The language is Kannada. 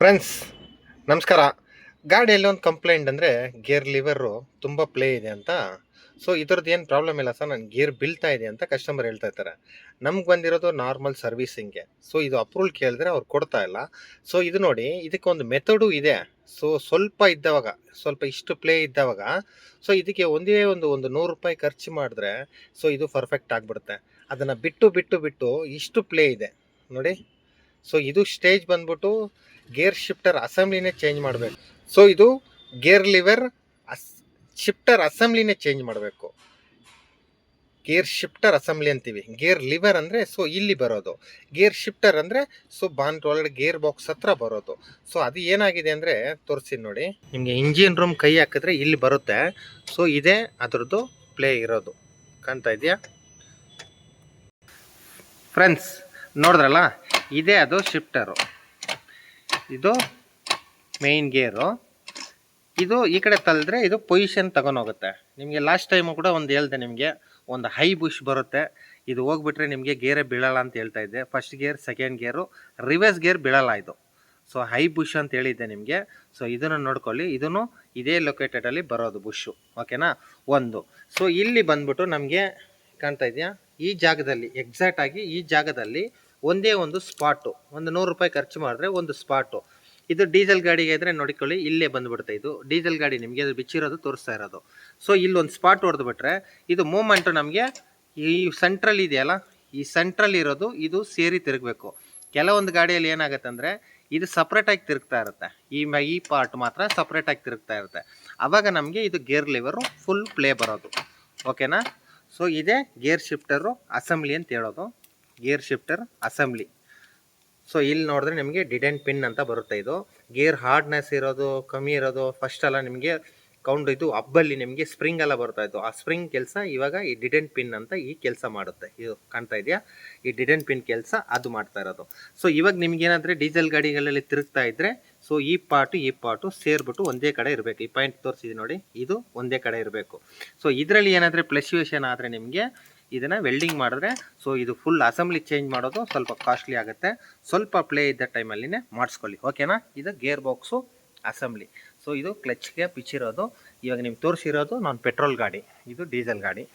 ಫ್ರೆಂಡ್ಸ್ ನಮಸ್ಕಾರ. ಗಾಡಿಯಲ್ಲಿ ಒಂದು ಕಂಪ್ಲೇಂಟ್ ಅಂದರೆ ಗೇರ್ ಲಿವರು ತುಂಬ ಪ್ಲೇ ಇದೆ ಅಂತ. ಸೊ ಇದ್ರದ್ದು ಏನು ಪ್ರಾಬ್ಲಮ್ ಇಲ್ಲ ಸರ್, ನನ್ನ ಗೇರ್ ಬೀಳ್ತಾ ಇದೆ ಅಂತ ಕಸ್ಟಮರ್ ಹೇಳ್ತಾ ಇರ್ತಾರೆ. ನಮ್ಗೆ ಬಂದಿರೋದು ನಾರ್ಮಲ್ ಸರ್ವಿಸಿಂಗ್ಗೆ. ಸೊ ಇದು ಅಪ್ರೂವಲ್ ಕೇಳಿದ್ರೆ ಅವ್ರು ಕೊಡ್ತಾ ಇಲ್ಲ. ಸೊ ಇದು ನೋಡಿ, ಇದಕ್ಕೊಂದು ಮೆಥಡು ಇದೆ. ಸೊ ಸ್ವಲ್ಪ ಇಷ್ಟು ಪ್ಲೇ ಇದ್ದವಾಗ ಸೊ ಇದಕ್ಕೆ ಒಂದೇ ಒಂದು ₹100 ಖರ್ಚು ಮಾಡಿದ್ರೆ ಸೊ ಇದು ಪರ್ಫೆಕ್ಟ್ ಆಗಿಬಿಡುತ್ತೆ. ಅದನ್ನು ಬಿಟ್ಟು ಇಷ್ಟು ಪ್ಲೇ ಇದೆ ನೋಡಿ. ಸೊ ಇದು ಸ್ಟೇಜ್ ಬಂದ್ಬಿಟ್ಟು ಗೇರ್ ಶಿಫ್ಟರ್ ಅಸೆಂಬ್ಲಿನೇ ಚೇಂಜ್ ಮಾಡಬೇಕು. ಸೊ ಇದು ಗೇರ್ ಲಿವರ್ ಶಿಫ್ಟರ್ ಅಸೆಂಬ್ಲಿನೇ ಚೇಂಜ್ ಮಾಡಬೇಕು. ಗೇರ್ ಶಿಫ್ಟರ್ ಅಸೆಂಬ್ಲಿ ಅಂತೀವಿ. ಗೇರ್ ಲಿವರ್ ಅಂದರೆ ಸೊ ಇಲ್ಲಿ ಬರೋದು, ಗೇರ್ ಶಿಫ್ಟರ್ ಅಂದರೆ ಸೊ ಬಾನೆಟ್ ಒಳಗಡೆ ಗೇರ್ ಬಾಕ್ಸ್ ಹತ್ರ ಬರೋದು. ಸೊ ಅದು ಏನಾಗಿದೆ ಅಂದರೆ ತೋರಿಸಿ ನೋಡಿ, ನಿಮಗೆ ಇಂಜಿನ್ ರೂಮ್ ಕೈ ಹಾಕಿದ್ರೆ ಇಲ್ಲಿ ಬರುತ್ತೆ. ಸೊ ಇದೇ ಅದರದ್ದು ಪ್ಲೇ ಇರೋದು, ಕಾಣ್ತಾ ಇದೆಯಾ ಫ್ರೆಂಡ್ಸ್? ನೋಡಿದ್ರಲ್ಲ, ಇದೇ ಅದು ಶಿಫ್ಟರು, ಇದು ಮೇಯ್ನ್ ಗೇರು. ಇದು ಈ ಕಡೆ ತಳ್ಳಿದ್ರೆ ಇದು ಪೊಸಿಷನ್ ತಗೊಂಡೋಗುತ್ತೆ. ನಿಮಗೆ ಲಾಸ್ಟ್ ಟೈಮು ಕೂಡ ಒಂದು ಹೇಳ್ದೆ, ನಿಮಗೆ ಒಂದು ಹೈ ಬುಷ್ ಬರುತ್ತೆ, ಇದು ಹೋಗ್ಬಿಟ್ರೆ ನಿಮಗೆ ಗೇರೇ ಬೀಳಲ್ಲ ಅಂತ ಹೇಳ್ತಾ ಇದ್ದೆ. ಫಸ್ಟ್ ಗೇರ್, ಸೆಕೆಂಡ್ ಗೇರು, ರಿವರ್ಸ್ ಗೇರ್ ಬೀಳಲ್ಲ ಇದು. ಸೊ ಹೈ ಬುಷ್ ಅಂತ ಹೇಳಿದ್ದೆ ನಿಮಗೆ. ಸೊ ಇದನ್ನು ನೋಡ್ಕೊಳ್ಳಿ, ಇದನ್ನು ಇದೇ ಲೊಕೇಟೆಡಲ್ಲಿ ಬರೋದು ಬುಷು, ಓಕೆನಾ? ಒಂದು. ಸೊ ಇಲ್ಲಿ ಬಂದ್ಬಿಟ್ಟು ನಮಗೆ ಕಾಣ್ತಾ ಇದೆಯಾ, ಈ ಜಾಗದಲ್ಲಿ ಎಕ್ಸಾಕ್ಟಾಗಿ ಈ ಜಾಗದಲ್ಲಿ ಒಂದೇ ಒಂದು ಸ್ಪಾಟು, ಒಂದು ₹100 ಖರ್ಚು ಮಾಡಿದ್ರೆ ಒಂದು ಸ್ಪಾಟು. ಇದು ಡೀಸೆಲ್ ಗಾಡಿಗೆ ಇದ್ದರೆ ನೋಡಿಕೊಳ್ಳಿ, ಇಲ್ಲೇ ಬಂದುಬಿಡುತ್ತೆ. ಇದು ಡೀಸೆಲ್ ಗಾಡಿ, ನಿಮಗೆ ಅದು ಬಿಚ್ಚಿರೋದು ತೋರಿಸ್ತಾ ಇರೋದು. ಸೊ ಇಲ್ಲೊಂದು ಸ್ಪಾಟ್ ಹೊಡೆದು ಬಿಟ್ರೆ ಇದು ಮೂಮೆಂಟು ನಮಗೆ ಈ ಸೆಂಟ್ರಲ್ ಇದೆಯಲ್ಲ, ಈ ಸೆಂಟ್ರಲ್ ಇರೋದು ಇದು ಸೇರಿ ತಿರುಗಬೇಕು. ಕೆಲವೊಂದು ಗಾಡಿಯಲ್ಲಿ ಏನಾಗುತ್ತೆ ಅಂದರೆ ಇದು ಸಪ್ರೇಟಾಗಿ ತಿರುಗ್ತಾ ಇರುತ್ತೆ, ಈ ಪಾರ್ಟ್ ಮಾತ್ರ ಸಪ್ರೇಟಾಗಿ ತಿರುಗ್ತಾ ಇರುತ್ತೆ. ಆವಾಗ ನಮಗೆ ಇದು ಗೇರ್ ಲಿವರು ಫುಲ್ ಪ್ಲೇ ಬರೋದು, ಓಕೆನಾ? ಸೊ ಇದೇ ಗೇರ್ ಶಿಫ್ಟರು ಅಸೆಂಬ್ಲಿ ಅಂತ ಹೇಳೋದು, ಗೇರ್ ಶಿಫ್ಟರ್ ಅಸೆಂಬ್ಲಿ. ಸೊ ಇಲ್ಲಿ ನೋಡಿದ್ರೆ ನಿಮಗೆ ಡಿಡೆಂಟ್ ಪಿನ್ ಅಂತ ಬರುತ್ತೆ. ಇದು ಗೇರ್ ಹಾರ್ಡ್ನೆಸ್ ಇರೋದು, ಕಮ್ಮಿ ಇರೋದು, ಫಸ್ಟ್ ಎಲ್ಲ ನಿಮಗೆ ಕೌಂಟ್ ಇದು ಹಬ್ಬಲ್ಲಿ ನಿಮಗೆ ಸ್ಪ್ರಿಂಗ್ ಎಲ್ಲ ಬರ್ತಾ ಇತ್ತು. ಆ ಸ್ಪ್ರಿಂಗ್ ಕೆಲಸ ಇವಾಗ ಈ ಡಿಡೆಂಟ್ ಪಿನ್ ಅಂತ ಈ ಕೆಲಸ ಮಾಡುತ್ತೆ. ಇದು ಕಾಣ್ತಾ ಇದೆಯಾ, ಈ ಡಿಡೆಂಟ್ ಪಿನ್ ಕೆಲಸ ಅದು ಮಾಡ್ತಾ ಇರೋದು. ಸೊ ಇವಾಗ ನಿಮ್ಗೇನಾದರೆ ಡೀಸೆಲ್ ಗಾಡಿಗಳಲ್ಲಿ ತಿರುಗ್ತಾ ಇದ್ದರೆ ಸೊ ಈ ಪಾರ್ಟು ಸೇರಿಬಿಟ್ಟು ಒಂದೇ ಕಡೆ ಇರಬೇಕು. ಈ ಪಾಯಿಂಟ್ ತೋರಿಸಿದೆ ನೋಡಿ, ಇದು ಒಂದೇ ಕಡೆ ಇರಬೇಕು. ಸೊ ಇದರಲ್ಲಿ ಏನಾದರೆ ಫ್ಲಕ್ಚುಯೇಷನ್ ಆದರೆ ನಿಮಗೆ ಇದನ್ನು ವೆಲ್ಡಿಂಗ್ ಮಾಡಿದ್ರೆ ಸೊ ಇದು ಫುಲ್ ಅಸೆಂಬ್ಲಿ ಚೇಂಜ್ ಮಾಡೋದು ಸ್ವಲ್ಪ ಕಾಸ್ಟ್ಲಿ ಆಗುತ್ತೆ. ಸ್ವಲ್ಪ ಪ್ಲೇ ಇದ್ದ ಟೈಮಲ್ಲಿನೇ ಮಾಡಿಸ್ಕೊಳ್ಳಿ, ಓಕೆನಾ? ಇದು ಗೇರ್ ಬಾಕ್ಸು ಅಸೆಂಬ್ಲಿ. ಸೊ ಇದು ಕ್ಲಚ್ಗೆ ಪಿಚ್ಚಿರೋದು. ಇವಾಗ ನಿಮ್ಗೆ ತೋರಿಸಿರೋದು ನಾನು ಪೆಟ್ರೋಲ್ ಗಾಡಿ, ಇದು ಡೀಸೆಲ್ ಗಾಡಿ.